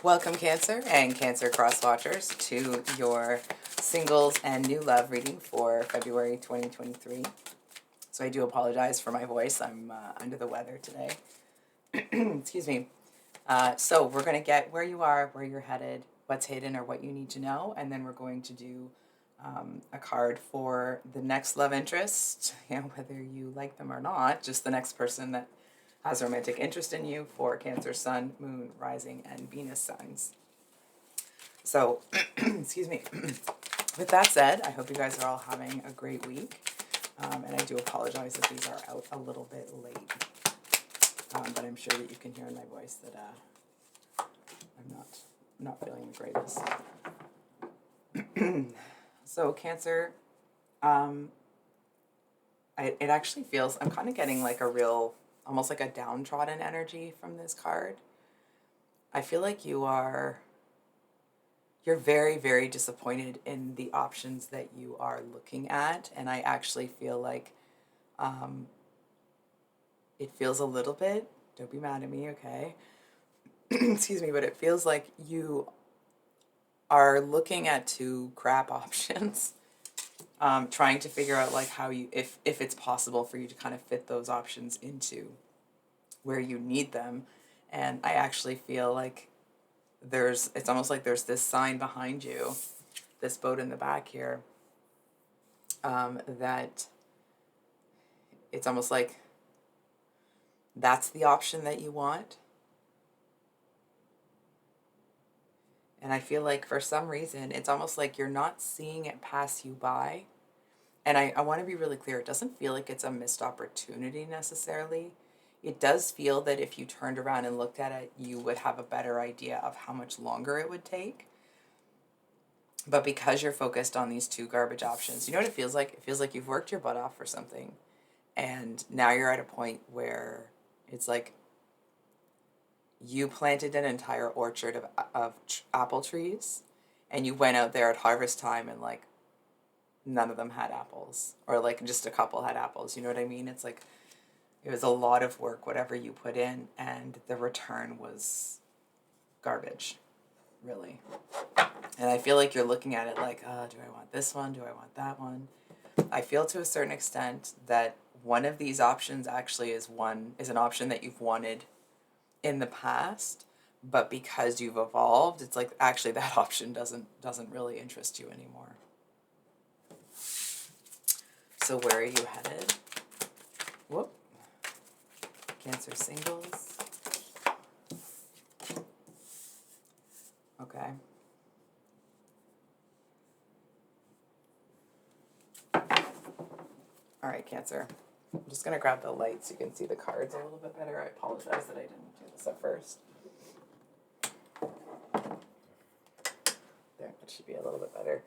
Welcome, Cancer and Cancer Cross Watchers, to your singles and new love reading for February 2023. So I do apologize for my voice. I'm under the weather today. Excuse me. So we're going to get where you are, where you're headed, what's hidden or what you need to know, and then we're going to do a card for the next love interest, whether you like them or not, just the next person that has romantic interest in you for Cancer, Sun, Moon, Rising, and Venus signs. So, excuse me. With that said, I hope you guys are all having a great week. And I do apologize if these are out a little bit late. But I'm sure that you can hear in my voice that I'm not feeling the greatest. So Cancer, it actually feels, I'm kind of getting like a real, almost like a downtrodden energy from this card. I feel like you're very, very disappointed in the options that you are looking at. And I actually feel like it feels a little bit, don't be mad at me, okay? Excuse me, but it feels like you are looking at two crap options, trying to figure out like how you, if it's possible for you to kind of fit those options into where you need them. And I actually feel like it's almost like there's this sign behind you, this boat in the back here, that it's almost like that's the option that you want. And I feel like for some reason, it's almost like you're not seeing it pass you by. And I want to be really clear, it doesn't feel like it's a missed opportunity necessarily. It does feel that if you turned around and looked at it, you would have a better idea of how much longer it would take. But because you're focused on these two garbage options, you know what it feels like? It feels like you've worked your butt off for something. And now you're at a point where it's like you planted an entire orchard of apple trees, and you went out there at harvest time and like none of them had apples, or like just a couple had apples. You know what I mean? It's like it was a lot of work, whatever you put in, and the return was garbage, really. And I feel like you're looking at it like, oh, do I want this one? Do I want that one? I feel to a certain extent that one of these options actually is an option that you've wanted in the past, but because you've evolved, it's like actually that option doesn't really interest you anymore. So where are you headed? Whoop. Cancer singles. Okay. All right, Cancer. I'm just going to grab the light so you can see the cards a little bit better. I apologize that I didn't do this at first. There, it should be a little bit better.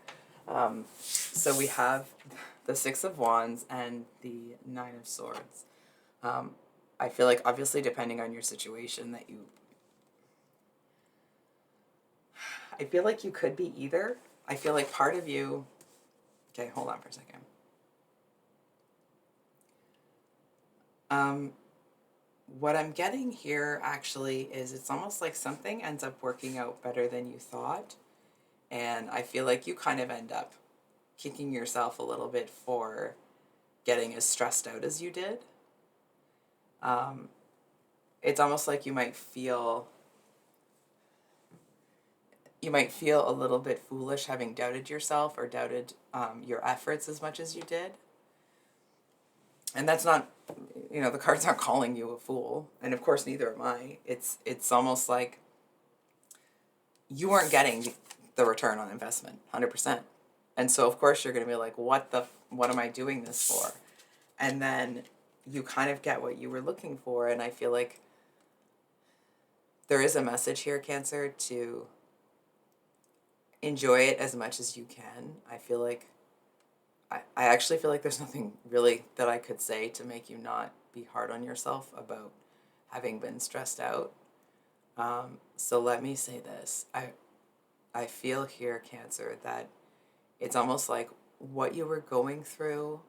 So we have the Six of Wands and the Nine of Swords. I feel like, obviously, depending on your situation, I feel like you could be either. I feel like part of you... Okay, hold on for a second. What I'm getting here, actually, is it's almost like something ends up working out better than you thought. And I feel like you kind of end up kicking yourself a little bit for getting as stressed out as you did. It's almost like you might feel a little bit foolish having doubted yourself or doubted your efforts as much as you did. And that's not, the cards aren't calling you a fool. And of course, neither am I. It's almost like you weren't getting the return on investment, 100%. And so, of course, you're going to be like, what am I doing this for? And then you kind of get what you were looking for. And I feel like there is a message here, Cancer, to enjoy it as much as you can. I actually feel like there's nothing really that I could say to make you not be hard on yourself about having been stressed out. So let me say this. I feel here, Cancer, that it's almost like what you were going through,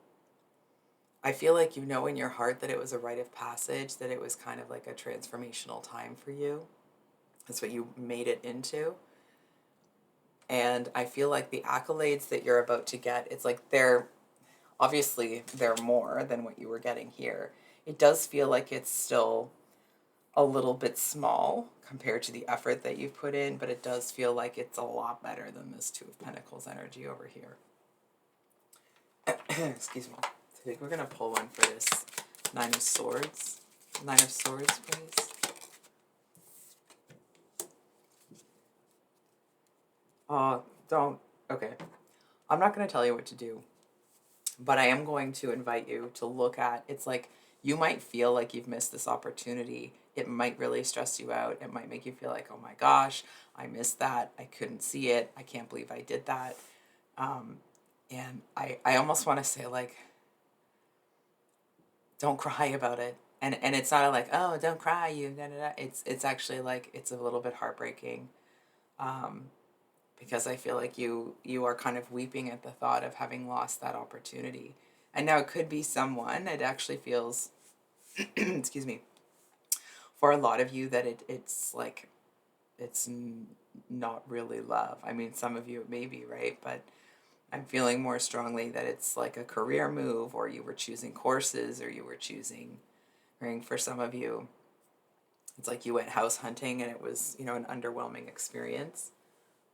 I feel like you know in your heart that it was a rite of passage, that it was kind of like a transformational time for you. That's what you made it into. And I feel like the accolades that you're about to get, it's like obviously they're more than what you were getting here. It does feel like it's still a little bit small compared to the effort that you've put in, but it does feel like it's a lot better than this Two of Pentacles energy over here. Excuse me. I think we're going to pull one for this Nine of Swords. Nine of Swords, please. Don't. Okay. I'm not going to tell you what to do, but I am going to invite you to look at, it's like you might feel like you've missed this opportunity. It might really stress you out. It might make you feel like, oh my gosh, I missed that. I couldn't see it. I can't believe I did that. And I almost want to say, like, don't cry about it. And it's not like, oh, don't cry, you da, da, da. It's actually like, it's a little bit heartbreaking. Because I feel like you are kind of weeping at the thought of having lost that opportunity. And now it could be someone, it actually feels, excuse me, for a lot of you that it's like, it's not really love. I mean, some of you it may be, right? But I'm feeling more strongly that it's like a career move, or you were choosing courses, or you were choosing, right? For some of you, it's like you went house hunting and it was, an underwhelming experience.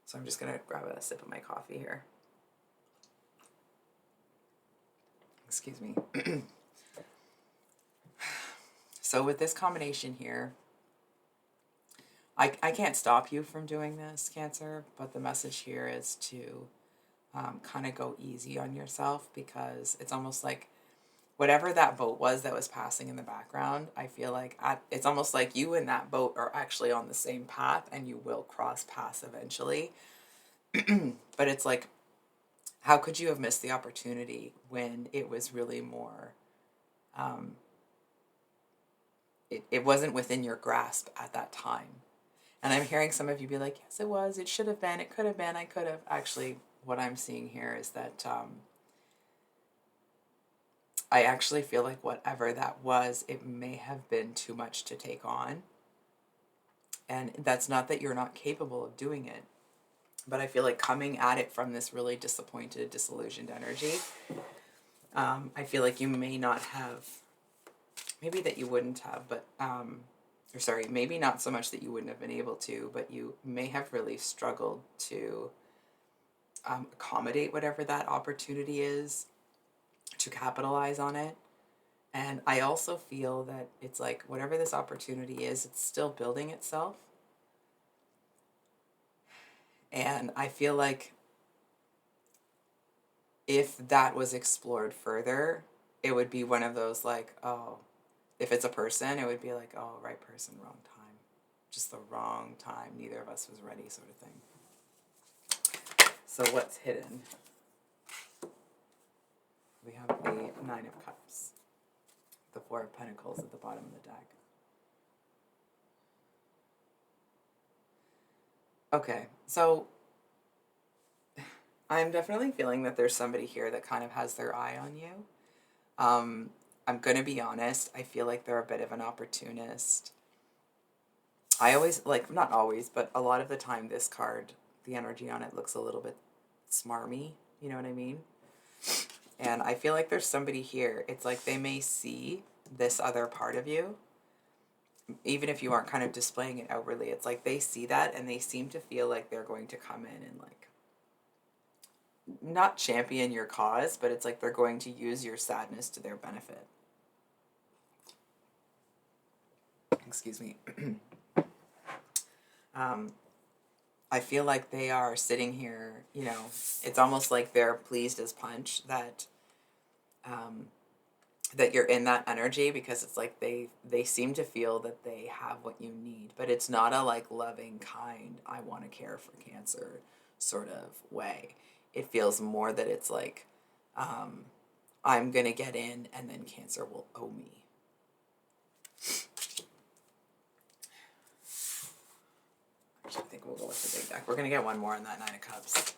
So I'm just going to grab a sip of my coffee here. Excuse me. So with this combination here, I can't stop you from doing this, Cancer, but the message here is to kind of go easy on yourself, because it's almost like whatever that boat was that was passing in the background, I feel like it's almost like you and that boat are actually on the same path, and you will cross paths eventually. But it's like, how could you have missed the opportunity when it was really more, it wasn't within your grasp at that time. And I'm hearing some of you be like, yes, it was, it should have been, it could have been, I could have. Actually, what I'm seeing here is that I actually feel like whatever that was, it may have been too much to take on. And that's not that you're not capable of doing it, but I feel like coming at it from this really disappointed, disillusioned energy, I feel like you may not have, maybe that you wouldn't have, but, or sorry, maybe not so much that you wouldn't have been able to, but you may have really struggled to accommodate whatever that opportunity is, to capitalize on it. And I also feel that it's like, whatever this opportunity is, it's still building itself. And I feel like if that was explored further, it would be one of those like, oh, if it's a person, it would be like, oh, right person, wrong time. Just the wrong time. Neither of us was ready, sort of thing. So what's hidden? We have the Nine of Cups. The Four of Pentacles at the bottom of the deck. Okay, so I'm definitely feeling that there's somebody here that kind of has their eye on you. I'm going to be honest, I feel like they're a bit of an opportunist. I always, like, not always, but a lot of the time this card, the energy on it looks a little bit smarmy, you know what I mean? And I feel like there's somebody here, it's like they may see this other part of you, even if you aren't kind of displaying it outwardly. It's like they see that and they seem to feel like they're going to come in and, like, not champion your cause, but it's like they're going to use your sadness to their benefit. Excuse me. I feel like they are sitting here, it's almost like they're pleased as punch that that you're in that energy, because it's like they seem to feel that they have what you need, but it's not a like loving, kind, I want to care for Cancer sort of way. It feels more that it's like, I'm gonna get in and then Cancer will owe me. Actually, I think we'll go with the big deck. We're gonna get one more on that Nine of Cups.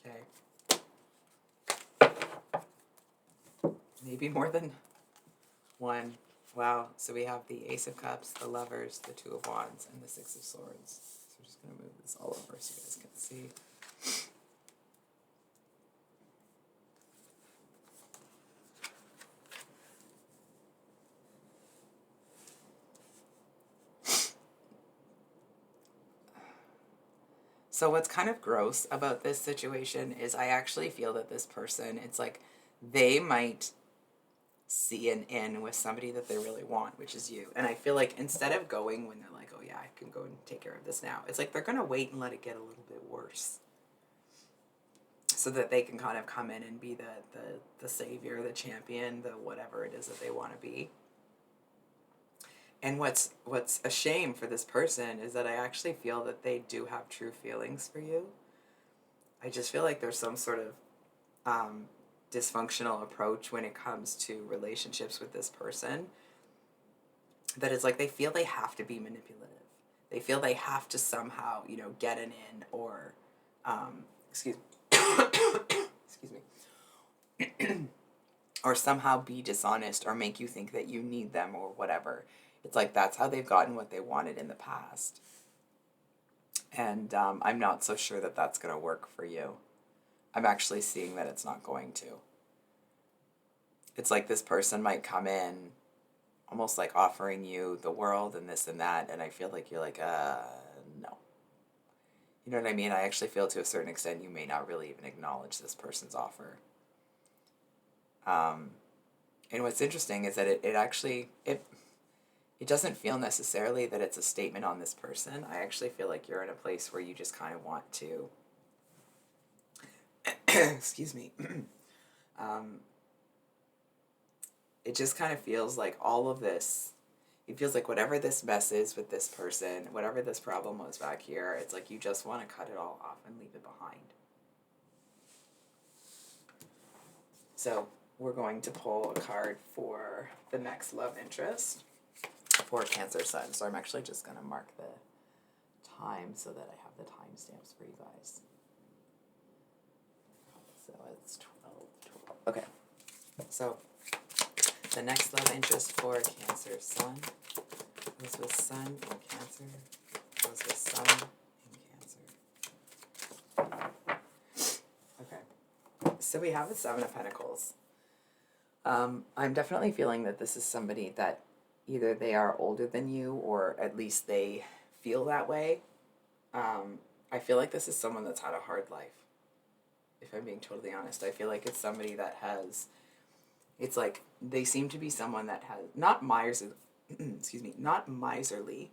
Okay. Maybe more than one. Wow. So we have the Ace of Cups, the Lovers, the Two of Wands, and the Six of Swords. So we're just going to move this all over so you guys can see. So what's kind of gross about this situation is I actually feel that this person, it's like they might see an in with somebody that they really want, which is you. And I feel like instead of going when they're like, oh yeah, I can go and take care of this now, it's like they're going to wait and let it get a little bit worse so that they can kind of come in and be the savior, the champion, the whatever it is that they want to be. And what's a shame for this person is that I actually feel that they do have true feelings for you. I just feel like there's some sort of dysfunctional approach when it comes to relationships with this person. That it's like they feel they have to be manipulative. They feel they have to somehow, get an in or, excuse me, or somehow be dishonest or make you think that you need them or whatever. It's like that's how they've gotten what they wanted in the past. And I'm not so sure that that's going to work for you. I'm actually seeing that it's not going to. It's like this person might come in almost like offering you the world and this and that, and I feel like you're like, no. You know what I mean? I actually feel to a certain extent you may not really even acknowledge this person's offer. And what's interesting is that it actually, it doesn't feel necessarily that it's a statement on this person. I actually feel like you're in a place where you just kind of want to, excuse me, it just kind of feels like all of this, it feels like whatever this mess is with this person, whatever this problem was back here, it's like you just want to cut it all off and leave it behind. So we're going to pull a card for the next love interest for Cancer Sun. So I'm actually just going to mark the time so that I have the timestamps for you guys. So it's 12. Okay. So the next love interest for Cancer Sun goes with Sun in Cancer, goes with Sun in Cancer. Okay. So we have the Seven of Pentacles. I'm definitely feeling that this is somebody that either they are older than you or at least they feel that way. I feel like this is someone that's had a hard life. If I'm being totally honest, I feel like it's somebody that has, it's like they seem to be someone that has, not miserly, not miserly,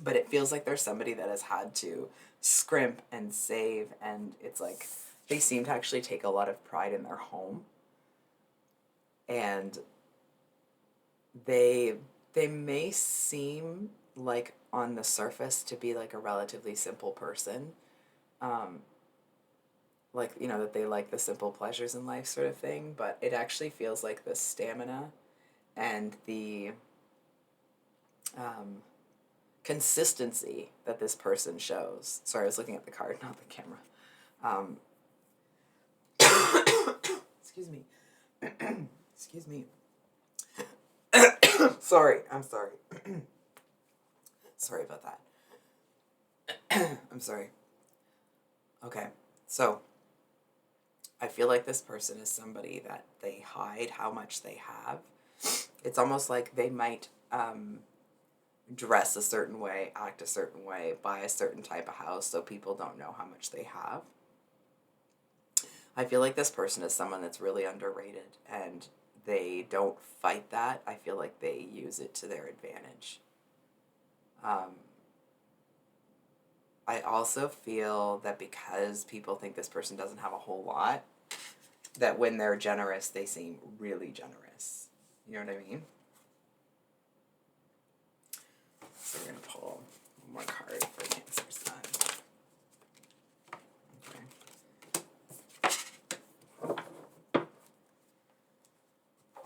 but it feels like there's somebody that has had to scrimp and save, and it's like they seem to actually take a lot of pride in their home. And they may seem like on the surface to be like a relatively simple person. Like, that they like the simple pleasures in life sort of thing, but it actually feels like the stamina and the consistency that this person shows. Sorry, I was looking at the card, not the camera. Excuse me. Excuse me. Sorry, I'm sorry. Sorry about that. I'm sorry. Okay, so I feel like this person is somebody that they hide how much they have. It's almost like they might dress a certain way, act a certain way, buy a certain type of house so people don't know how much they have. I feel like this person is someone that's really underrated and they don't fight that. I feel like they use it to their advantage. I also feel that because people think this person doesn't have a whole lot, that when they're generous, they seem really generous. You know what I mean? So we're going to pull one more card for Cancer Sun. Okay.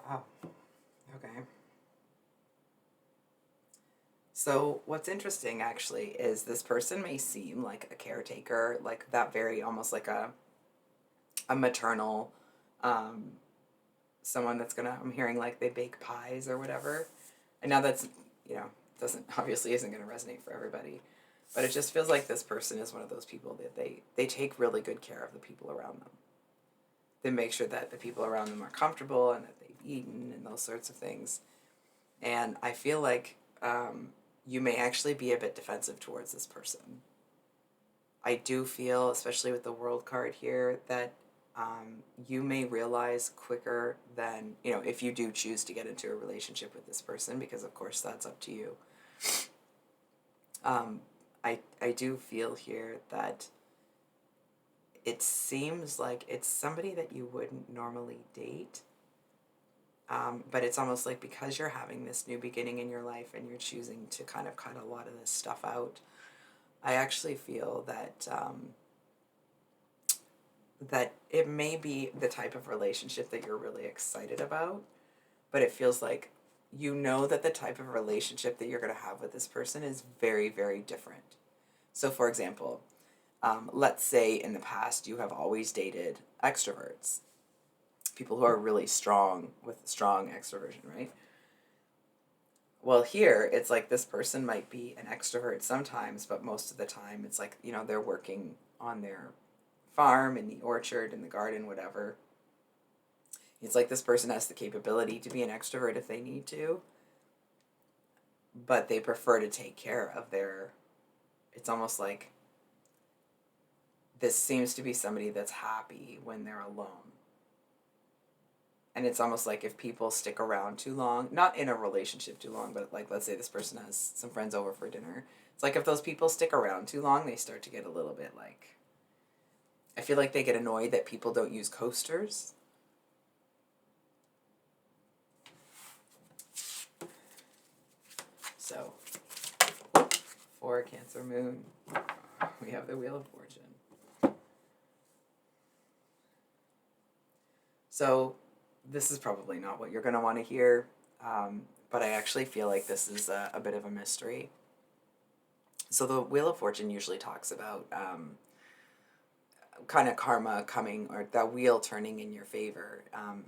Wow. Okay. So what's interesting, actually, is this person may seem like a caretaker, like that very, almost like a maternal someone that's gonna, I'm hearing like they bake pies or whatever. And now that's, you know, doesn't, obviously isn't gonna resonate for everybody. But it just feels like this person is one of those people that they take really good care of the people around them. They make sure that the people around them are comfortable and that they've eaten and those sorts of things. And I feel like you may actually be a bit defensive towards this person. I do feel, especially with the World card here, that you may realize quicker than, you know, if you do choose to get into a relationship with this person, because of course that's up to you. I do feel here that it seems like it's somebody that you wouldn't normally date. But it's almost like because you're having this new beginning in your life and you're choosing to kind of cut a lot of this stuff out, I actually feel that that it may be the type of relationship that you're really excited about, but it feels like you know that the type of relationship that you're going to have with this person is very, very different. So, for example, let's say in the past you have always dated extroverts, people who are really strong with strong extroversion, right? Well, here it's like this person might be an extrovert sometimes, but most of the time it's like, you know, they're working on their farm, in the orchard, in the garden, whatever. It's like this person has the capability to be an extrovert if they need to, but they prefer to take care of their, it's almost like this seems to be somebody that's happy when they're alone. And it's almost like if people stick around too long, not in a relationship too long, but like let's say this person has some friends over for dinner. It's like if those people stick around too long, they start to get a little bit like, I feel like they get annoyed that people don't use coasters. So, for Cancer Moon, we have the Wheel of Fortune. So, this is probably not what you're going to want to hear, but I actually feel like this is a bit of a mystery. So, the Wheel of Fortune usually talks about kind of karma coming, or that wheel turning in your favor.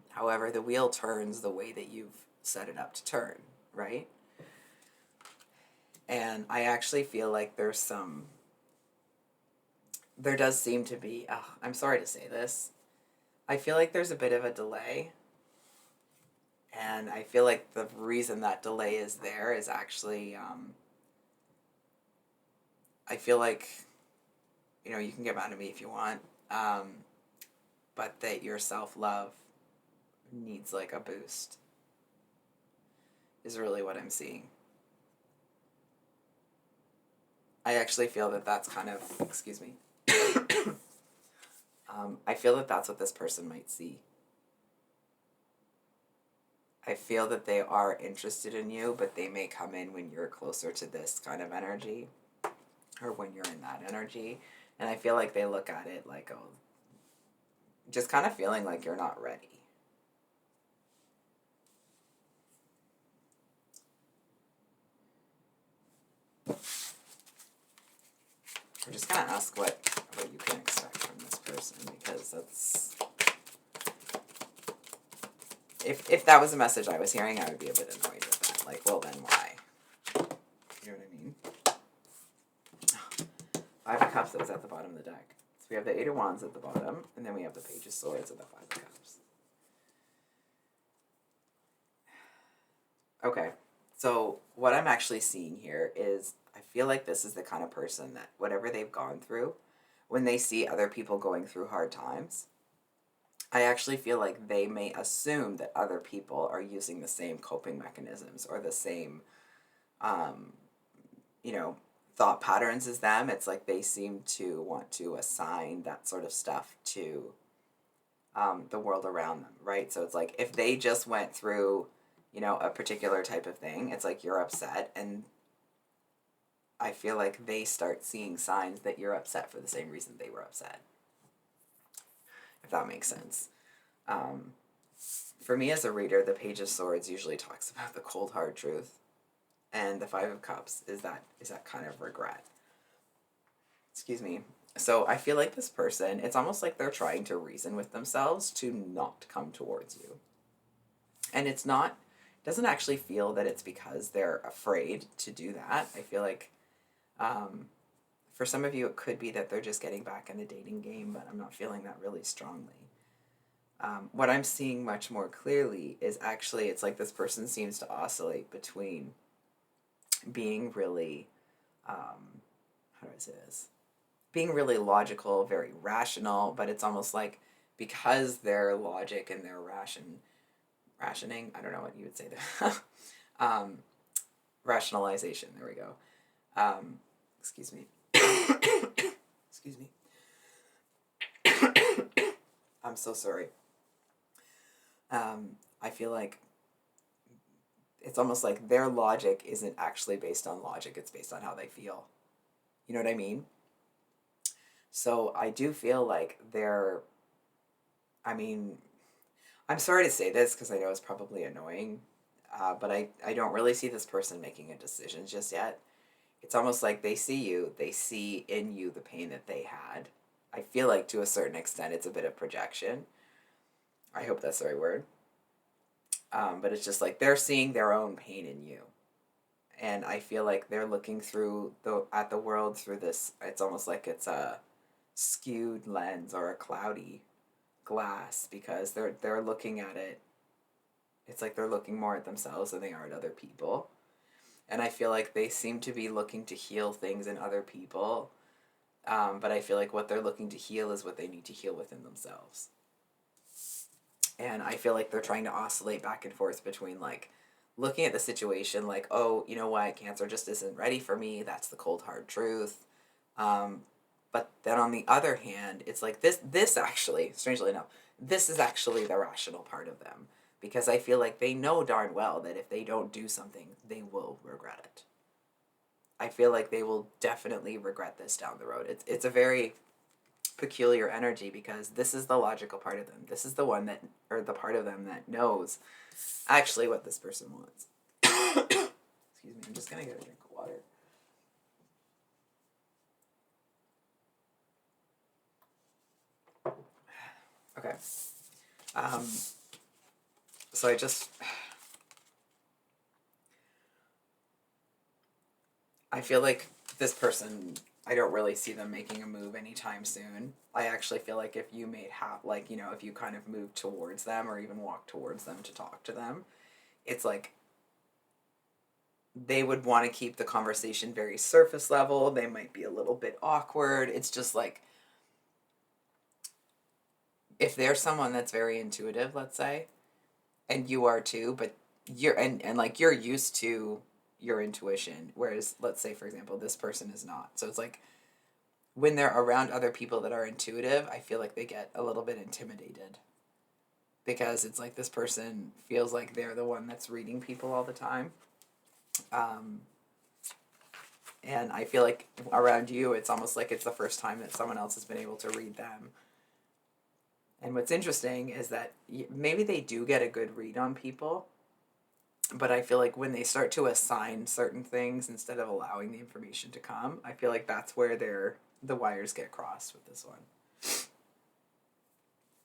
However, the wheel turns the way that you've set it up to turn, right? And I actually feel like there does seem to be, I'm sorry to say this, I feel like there's a bit of a delay. And I feel like the reason that delay is there is actually, I feel like, you know, you can get mad at me if you want, but that your self-love needs like a boost is really what I'm seeing. I actually feel that that's kind of, excuse me, I feel that that's what this person might see. I feel that they are interested in you, but they may come in when you're closer to this kind of energy, or when you're in that energy. And I feel like they look at it like, oh, just kind of feeling like you're not ready. I'm just going to ask what you can expect from this person, because that's... If that was a message I was hearing, I would be a bit annoyed with that. Like, well, then why? You know what I mean? Five of Cups is at the bottom of the deck. So we have the Eight of Wands at the bottom, and then we have the Page of Swords and the Five of Cups. Okay, so what I'm actually seeing here is I feel like this is the kind of person that whatever they've gone through, when they see other people going through hard times, I actually feel like they may assume that other people are using the same coping mechanisms or the same, you know, thought patterns as them. It's like they seem to want to assign that sort of stuff to the world around them, right? So it's like if they just went through, you know, a particular type of thing, it's like you're upset, and I feel like they start seeing signs that you're upset for the same reason they were upset. If that makes sense. For me as a reader, the Page of Swords usually talks about the cold hard truth, and the Five of Cups is that kind of regret. Excuse me. So I feel like this person, it's almost like they're trying to reason with themselves to not come towards you. And it's not, doesn't actually feel that it's because they're afraid to do that. I feel like um, for some of you, it could be that they're just getting back in the dating game, but I'm not feeling that really strongly. What I'm seeing much more clearly is actually it's like this person seems to oscillate between being really, how do I say this? Being really logical, very rational, but it's almost like because their logic and their rationing, I don't know what you would say there. um, Rationalization, there we go. Excuse me. Excuse me. I'm so sorry. I feel like it's almost like their logic isn't actually based on logic, it's based on how they feel. You know what I mean? So I do feel like I mean, I'm sorry to say this because I know it's probably annoying, but I don't really see this person making a decision just yet. It's almost like they see you, they see in you the pain that they had. I feel like to a certain extent it's a bit of projection. I hope that's the right word. But it's just like they're seeing their own pain in you. And I feel like they're looking through at the world through this, it's almost like it's a skewed lens or a cloudy glass because they're looking at it. It's like they're looking more at themselves than they are at other people. And I feel like they seem to be looking to heal things in other people. But I feel like what they're looking to heal is what they need to heal within themselves. And I feel like they're trying to oscillate back and forth between like looking at the situation like, oh, you know what, cancer just isn't ready for me. That's the cold hard truth. But then on the other hand, it's like this actually, strangely enough, this is actually the rational part of them. Because I feel like they know darn well that if they don't do something, they will regret it. I feel like they will definitely regret this down the road. It's a very peculiar energy because this is the logical part of them. This is the one that, or the part of them that knows actually what this person wants. Excuse me, I'm just gonna get a drink of water. Okay. So I feel like this person, I don't really see them making a move anytime soon. I actually feel like if you like, you know, if you kind of move towards them or even walk towards them to talk to them, it's like they would want to keep the conversation very surface level. They might be a little bit awkward. It's just like, if there's someone that's very intuitive, let's say, and you are too, but and like you're used to your intuition, whereas let's say, for example, this person is not. So it's like when they're around other people that are intuitive, I feel like they get a little bit intimidated because it's like this person feels like they're the one that's reading people all the time. And I feel like around you, it's almost like it's the first time that someone else has been able to read them. And what's interesting is that maybe they do get a good read on people, but I feel like when they start to assign certain things instead of allowing the information to come, I feel like that's where the wires get crossed with this one.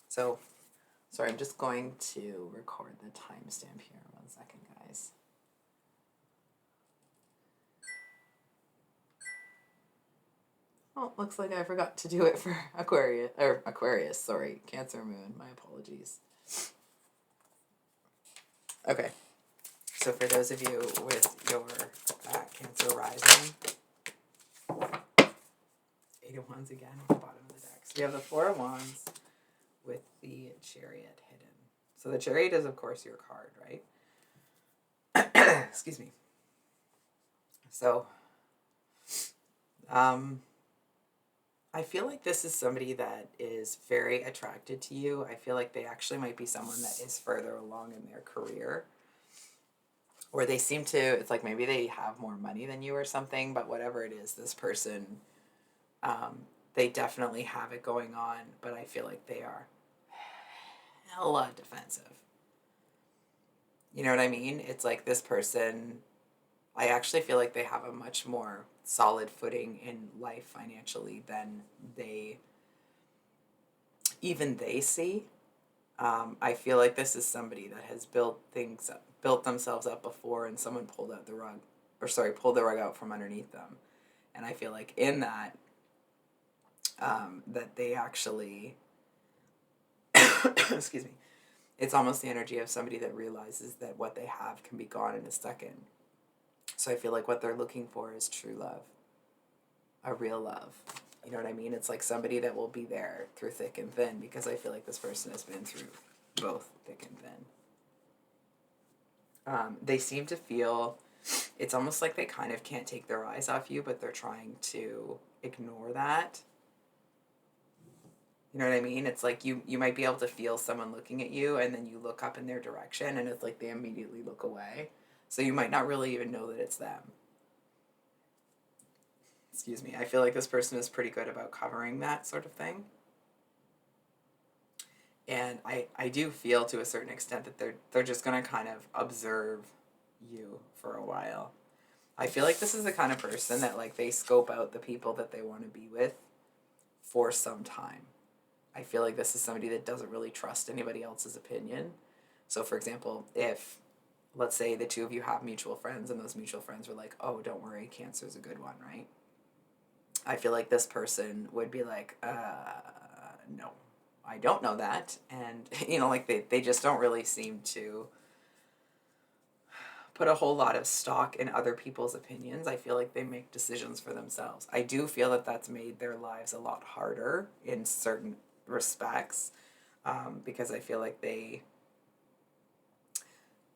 So, sorry, I'm just going to record the timestamp here. 1 second, guys. Oh, looks like I forgot to do it for Aquarius, sorry, Cancer moon, my apologies. Okay, so for those of you with your Cancer rising, 8 of Wands again at the bottom of the deck. So you have the 4 of Wands with the Chariot hidden. So the Chariot is, of course, your card, right? Excuse me. So, I feel like this is somebody that is very attracted to you. I feel like they actually might be someone that is further along in their career. Or they seem to, it's like maybe they have more money than you or something, but whatever it is, this person, they definitely have it going on, but I feel like they are hella defensive. You know what I mean? It's like this person, I actually feel like they have a much more solid footing in life financially than they see. I feel like this is somebody that has built themselves up before, and someone pulled out the rug, or sorry, pulled the rug out from underneath them. And I feel like in that, that they actually, excuse me, it's almost the energy of somebody that realizes that what they have can be gone in a second. So I feel like what they're looking for is true love, a real love. You know what I mean? It's like somebody that will be there through thick and thin, because I feel like this person has been through both thick and thin. They seem to feel, it's almost like they kind of can't take their eyes off you, but they're trying to ignore that. You know what I mean? It's like you might be able to feel someone looking at you, and then you look up in their direction, and it's like they immediately look away. So you might not really even know that it's them. Excuse me. I feel like this person is pretty good about covering that sort of thing. And I do feel to a certain extent that they're just going to kind of observe you for a while. I feel like this is the kind of person that, like, they scope out the people that they want to be with for some time. I feel like this is somebody that doesn't really trust anybody else's opinion. So, for example, if, let's say, the two of you have mutual friends, and those mutual friends were like, oh, don't worry, cancer's a good one, right? I feel like this person would be like, no, I don't know that. And, like they just don't really seem to put a whole lot of stock in other people's opinions. I feel like they make decisions for themselves. I do feel that that's made their lives a lot harder in certain respects, because I feel like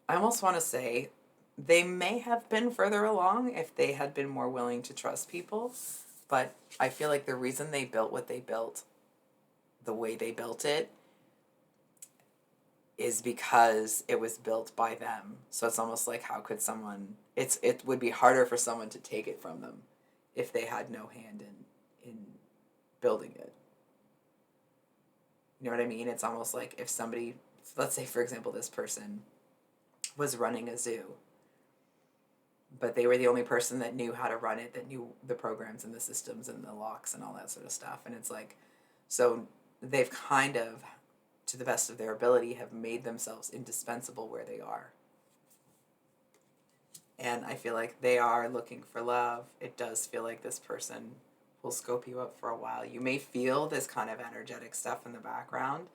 I almost want to say they may have been further along if they had been more willing to trust people. But I feel like the reason they built what they built the way they built it is because it was built by them. So it's almost like, how could someone, it would be harder for someone to take it from them if they had no hand in building it. You know what I mean? It's almost like if somebody, let's say for example, this person was running a zoo, but they were the only person that knew how to run it, that knew the programs and the systems and the locks and all that sort of stuff. And it's like, so they've kind of, to the best of their ability, have made themselves indispensable where they are. And I feel like they are looking for love. It does feel like this person will scope you up for a while. You may feel this kind of energetic stuff in the background,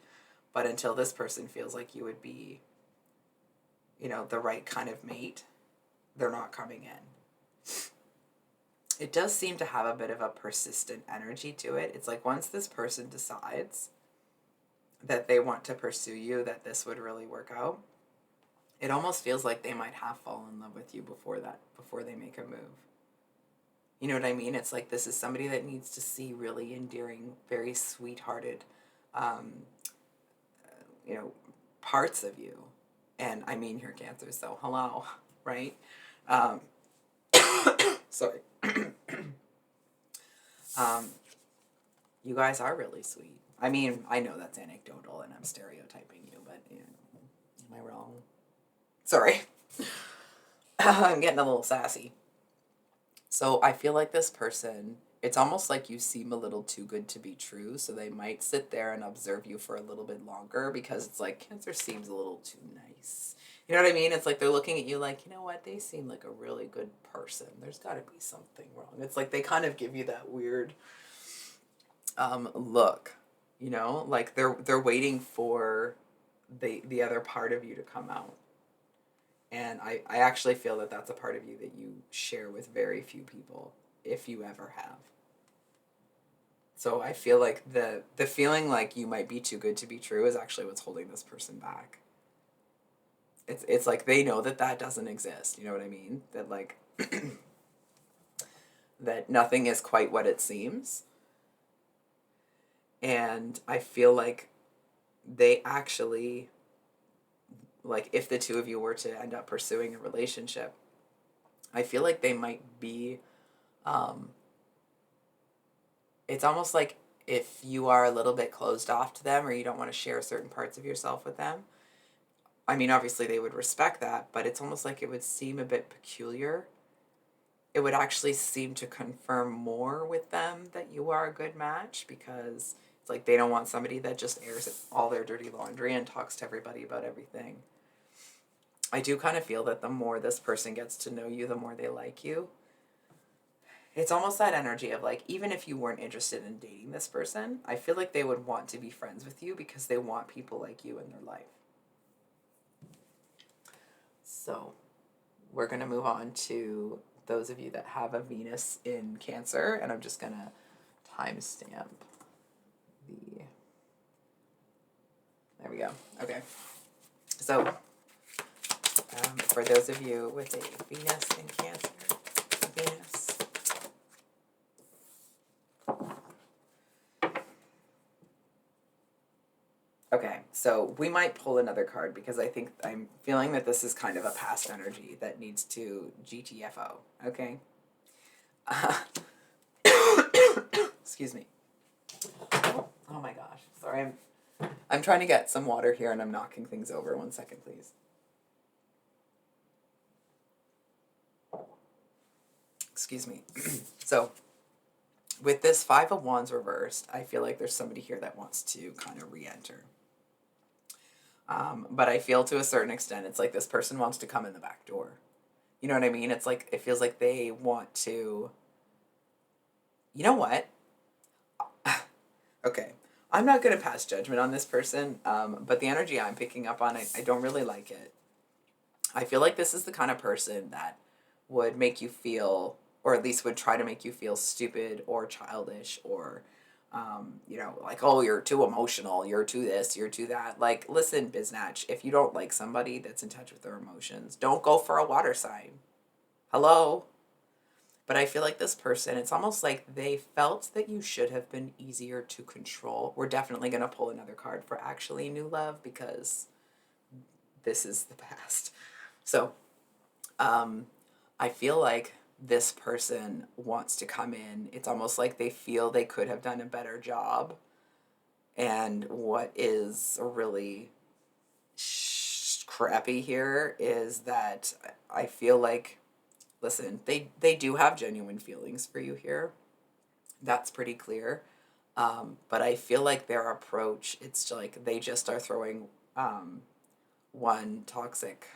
but until this person feels like you would be, the right kind of mate, they're not coming in. It does seem to have a bit of a persistent energy to it. It's like once this person decides that they want to pursue you, that this would really work out, it almost feels like they might half fall in love with you before they make a move. You know what I mean? It's like this is somebody that needs to see really endearing, very sweethearted, um, parts of you. And I mean, you're Cancer, so hello, right? Sorry. You guys are really sweet. I mean, I know that's anecdotal and I'm stereotyping you, but am I wrong? Sorry. I'm getting a little sassy. So I feel like this person, it's almost like you seem a little too good to be true, so they might sit there and observe you for a little bit longer, because it's like Cancer seems a little too nice. You know what I mean? It's like they're looking at you like, you know what, they seem like a really good person. There's got to be something wrong. It's like they kind of give you that weird look, like they're waiting for the other part of you to come out. And I actually feel that that's a part of you that you share with very few people, if you ever have. So I feel like the feeling like you might be too good to be true is actually what's holding this person back. It's like they know that doesn't exist. You know what I mean? That like that nothing is quite what it seems. And I feel like they actually, like, if the two of you were to end up pursuing a relationship, I feel like they might be, it's almost like if you are a little bit closed off to them, or you don't want to share certain parts of yourself with them, I mean, obviously they would respect that, but it's almost like it would seem a bit peculiar. It would actually seem to confirm more with them that you are a good match, because It's like they don't want somebody that just airs all their dirty laundry and talks to everybody about everything. I do kind of feel that the more this person gets to know you, the more they like you. It's almost that energy of like, even if you weren't interested in dating this person, I feel like they would want to be friends with you because they want people like you in their life. So we're going to move on to those of you that have a Venus in Cancer, and I'm just going to timestamp the. There we go. Okay. So for those of you with a Venus in Cancer, Venus. Okay, so we might pull another card because I think I'm feeling that this is kind of a past energy that needs to GTFO, okay? Excuse me. Oh my gosh, sorry, I'm trying to get some water here and I'm knocking things over. 1 second, please. Excuse me. So, with this Five of Wands reversed, I feel like there's somebody here that wants to kind of re-enter. But I feel to a certain extent, it's like this person wants to come in the back door. You know what I mean? It's like, it feels like they want to, you know what? Okay. I'm not going to pass judgment on this person, but the energy I'm picking up on, I don't really like it. I feel like this is the kind of person that would make you feel, or at least would try to make you feel stupid or childish or, you know, like, oh, you're too emotional, you're too this, you're too that. Like, listen, biznatch, if you don't like somebody that's in touch with their emotions, don't go for a water sign. Hello? But I feel like this person, it's almost like they felt that you should have been easier to control. We're definitely going to pull another card for actually new love because this is the past. So, I feel like this person wants to come in. It's almost like they feel they could have done a better job. And what is really crappy here is that I feel like, listen, they do have genuine feelings for you here. That's pretty clear. But I feel like their approach, it's like they just are throwing one toxic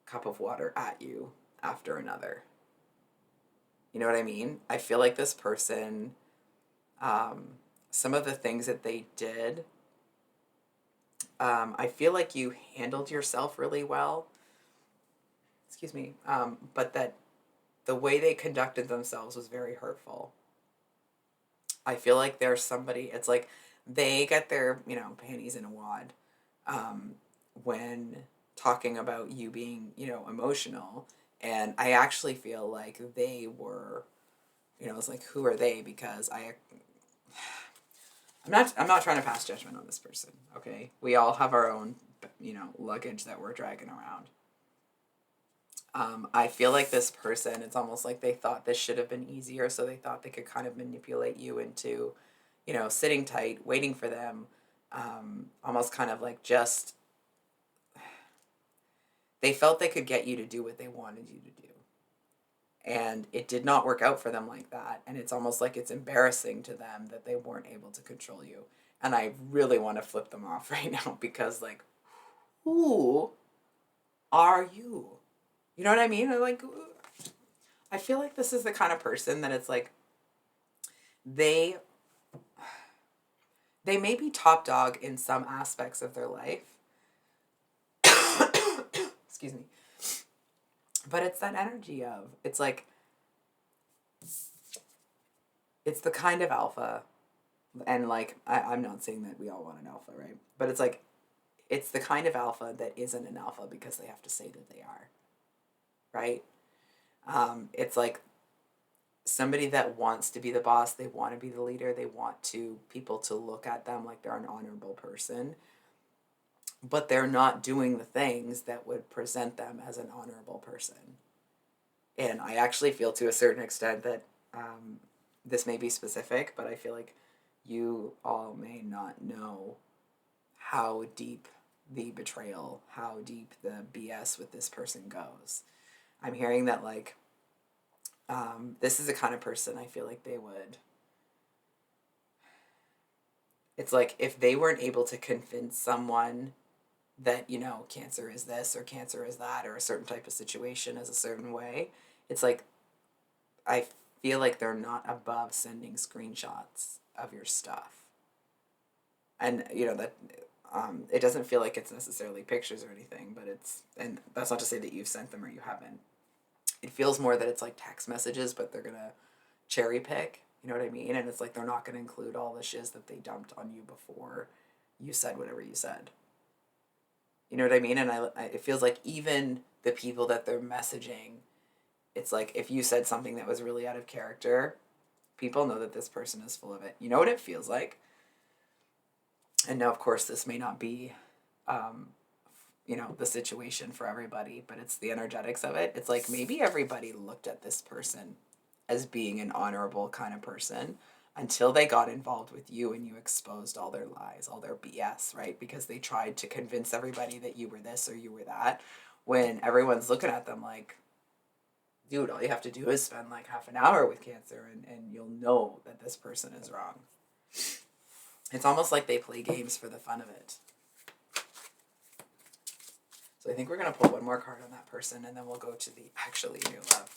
cup of water at you after another. You know what I mean? I feel like this person, some of the things that they did, I feel like you handled yourself really well. Excuse me. But that the way they conducted themselves was very hurtful. I feel like there's somebody, it's like they get their, you know, panties in a wad when talking about you being, you know, emotional. And I actually feel like they were, you know, it's like, who are they? Because I'm not trying to pass judgment on this person, okay? We all have our own, you know, luggage that we're dragging around. I feel like this person, it's almost like they thought this should have been easier, so they thought they could kind of manipulate you into, you know, sitting tight, waiting for them, almost kind of like just, they felt they could get you to do what they wanted you to do. And it did not work out for them like that. And it's almost like it's embarrassing to them that they weren't able to control you. And I really want to flip them off right now because, like, who are you? You know what I mean? Like, I feel like this is the kind of person that it's like they may be top dog in some aspects of their life. Excuse me. But it's that energy of, it's like, it's the kind of alpha, and like, I'm not saying that we all want an alpha, right? But it's like, it's the kind of alpha that isn't an alpha because they have to say that they are, right? It's like somebody that wants to be the boss, they want to be the leader, they want people to look at them like they're an honorable person, but they're not doing the things that would present them as an honorable person. And I actually feel to a certain extent that this may be specific, but I feel like you all may not know how deep the betrayal, how deep the BS with this person goes. I'm hearing that, like, this is the kind of person I feel like they would It's like if they weren't able to convince someone that, you know, cancer is this or cancer is that, or a certain type of situation is a certain way, it's like I feel like they're not above sending screenshots of your stuff. And, you know, that it doesn't feel like it's necessarily pictures or anything, but it's, and that's not to say that you've sent them or you haven't. It feels more that it's like text messages, but they're gonna cherry pick, you know what I mean? And it's like they're not gonna include all the shiz that they dumped on you before you said whatever you said. You know what I mean? And it feels like even the people that they're messaging, it's like if you said something that was really out of character, people know that this person is full of it. You know what it feels like? And now, of course, this may not be, um, you know, the situation for everybody, but it's the energetics of it. It's like maybe everybody looked at this person as being an honorable kind of person until they got involved with you and you exposed all their lies, all their BS, right? Because they tried to convince everybody that you were this or you were that, when everyone's looking at them like, dude, all you have to do is spend like half an hour with cancer and you'll know that this person is wrong. It's almost like they play games for the fun of it. So I think we're going to pull one more card on that person, and then we'll go to the actually new love.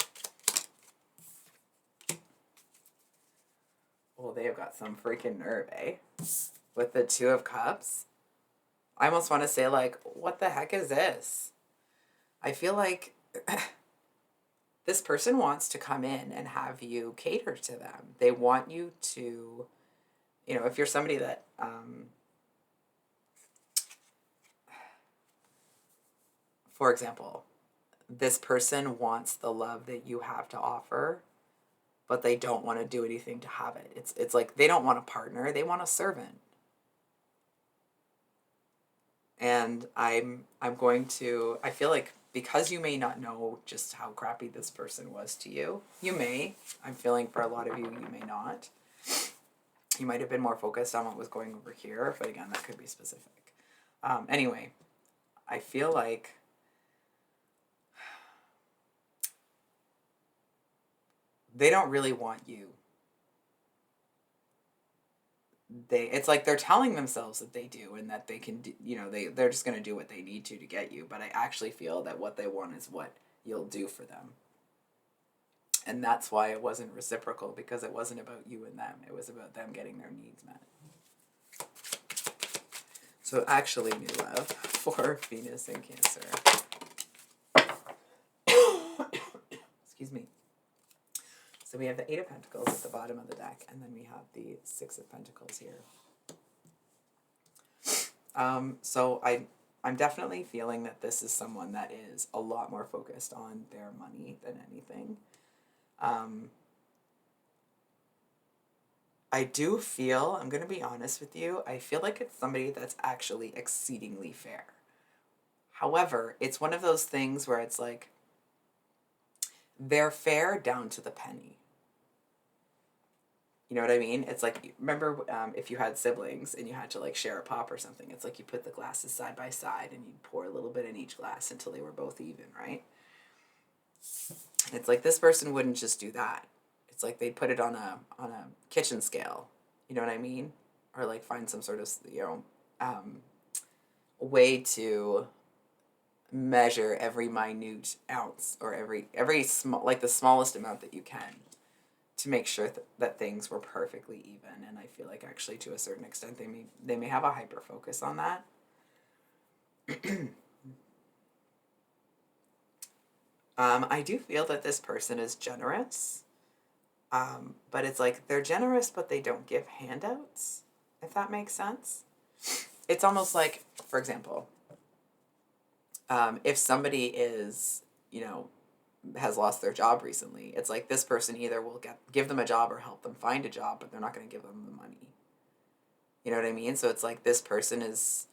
Well, they have got some freaking nerve, eh? With the Two of Cups. I almost want to say, like, what the heck is this? I feel like this person wants to come in and have you cater to them. They want you to, you know, if you're somebody that, for example, this person wants the love that you have to offer, but they don't want to do anything to have it. It's like they don't want a partner, they want a servant. And I'm going to, I feel like because you may not know just how crappy this person was to you, you may, I'm feeling for a lot of you, you may not. You might have been more focused on what was going over here, but again, that could be specific. Anyway, I feel like they don't really want you. It's like they're telling themselves that they do and that they can do, you know, they're just going to do what they need to get you, but I actually feel that what they want is what you'll do for them. And that's why it wasn't reciprocal, because it wasn't about you and them, it was about them getting their needs met. So actually new love for Venus and Cancer. Excuse me. So we have the Eight of Pentacles at the bottom of the deck, and then we have the Six of Pentacles here. So I'm definitely feeling that this is someone that is a lot more focused on their money than anything. I do feel, I'm going to be honest with you, I feel like it's somebody that's actually exceedingly fair. However, it's one of those things where it's like, they're fair down to the penny. You know what I mean? It's like, remember if you had siblings and you had to like share a pop or something, it's like you put the glasses side by side and you'd pour a little bit in each glass until they were both even, right? It's like this person wouldn't just do that. It's like they'd put it on a kitchen scale. You know what I mean? Or like find some sort of, you know, way to measure every minute ounce or every small, like the smallest amount that you can, to make sure that things were perfectly even. And I feel like actually to a certain extent they may have a hyper focus on that. I do feel that this person is generous, but it's like they're generous but they don't give handouts, if that makes sense. It's almost like, for example, if somebody is, you know, has lost their job recently, it's like this person either will give them a job or help them find a job, but they're not going to give them the money. You know what I mean? So it's like this person is,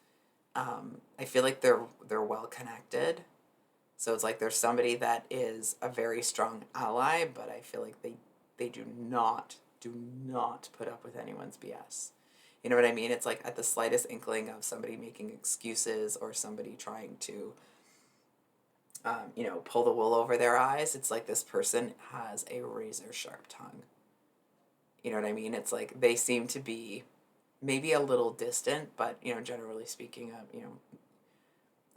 I feel like they're well connected. So it's like there's somebody that is a very strong ally, but I feel like they do not put up with anyone's BS. You know what I mean? It's like at the slightest inkling of somebody making excuses or somebody trying to, you know, pull the wool over their eyes, it's like this person has a razor sharp tongue. You know what I mean? It's like they seem to be maybe a little distant, but, generally speaking,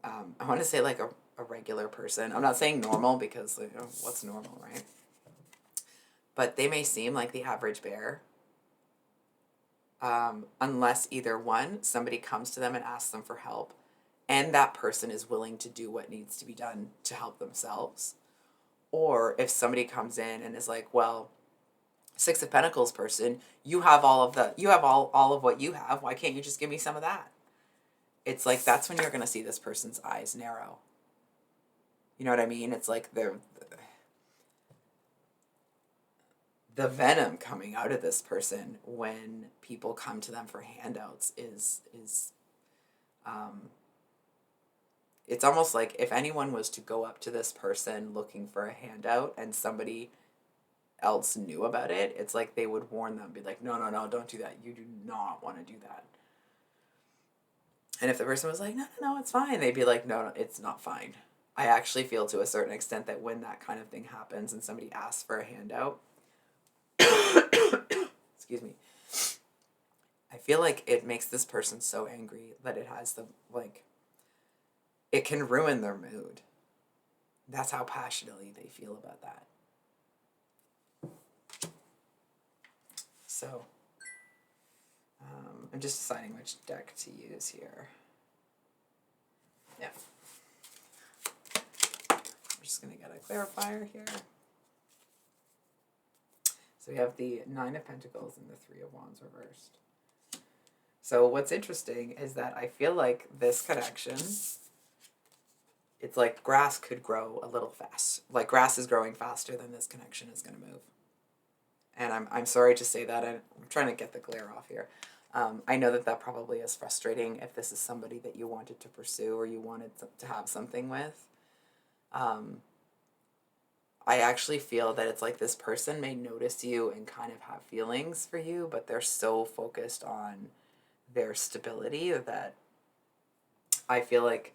I want to say like a regular person. I'm not saying normal because, what's normal, right? But they may seem like the average bear, unless either one, somebody comes to them and asks them for help, and that person is willing to do what needs to be done to help themselves. Or if somebody comes in and is like, well, Six of Pentacles person, you have all of what you have. Why can't you just give me some of that? It's like, that's when you're going to see this person's eyes narrow. You know what I mean? It's like the venom coming out of this person when people come to them for handouts is it's almost like if anyone was to go up to this person looking for a handout and somebody else knew about it, it's like they would warn them, be like, no, no, no, don't do that. You do not want to do that. And if the person was like, no, no, no, it's fine, they'd be like, no, no, it's not fine. I actually feel to a certain extent that when that kind of thing happens and somebody asks for a handout, excuse me, I feel like it makes this person so angry that it has the, like, it can ruin their mood. That's how passionately they feel about that. So, I'm just deciding which deck to use here. Yeah. I'm just going to get a clarifier here. So we have the Nine of Pentacles and the Three of Wands reversed. So what's interesting is that I feel like this connection, it's like grass could grow a little fast. Like grass is growing faster than this connection is going to move. And I'm sorry to say that. I'm trying to get the glare off here. I know that probably is frustrating if this is somebody that you wanted to pursue or you wanted to have something with. I actually feel that it's like this person may notice you and kind of have feelings for you, but they're so focused on their stability that I feel like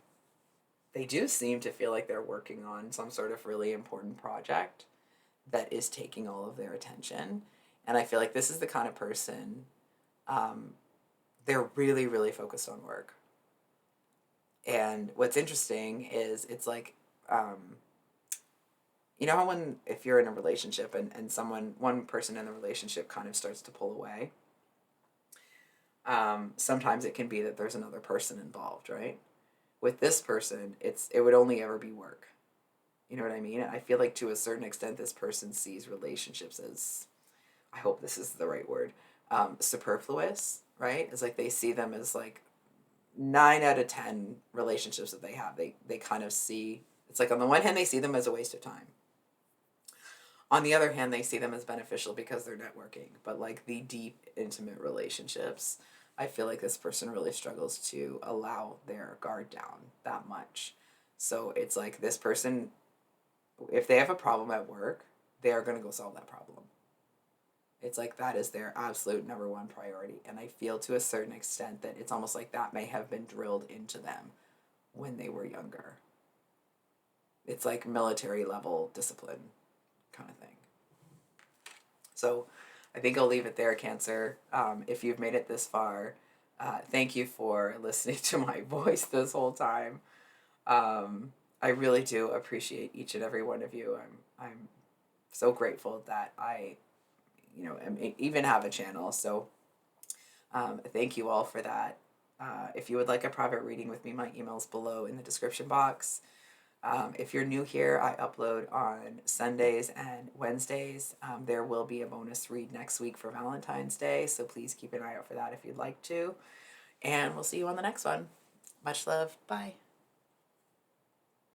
they do seem to feel like they're working on some sort of really important project that is taking all of their attention. And I feel like this is the kind of person, they're really, really focused on work. And what's interesting is it's like, you know how if you're in a relationship and one person in the relationship kind of starts to pull away, sometimes it can be that there's another person involved, right? With this person, it would only ever be work. You know what I mean? I feel like to a certain extent, this person sees relationships as, I hope this is the right word, superfluous, right? It's like they see them as like 9 out of 10 relationships that they have. They kind of see, it's like on the one hand, they see them as a waste of time. On the other hand, they see them as beneficial because they're networking. But like the deep, intimate relationships, I feel like this person really struggles to allow their guard down that much. So it's like this person, if they have a problem at work, they are going to go solve that problem. It's like that is their absolute number one priority. And I feel to a certain extent that it's almost like that may have been drilled into them when they were younger. It's like military level discipline kind of thing. So I think I'll leave it there, Cancer. If you've made it this far, thank you for listening to my voice this whole time. I really do appreciate each and every one of you. I'm so grateful that I, even have a channel. So thank you all for that. If you would like a private reading with me, my email's below in the description box. If you're new here, I upload on Sundays and Wednesdays. There will be a bonus read next week for Valentine's Day, so please keep an eye out for that if you'd like to. And we'll see you on the next one. Much love. Bye.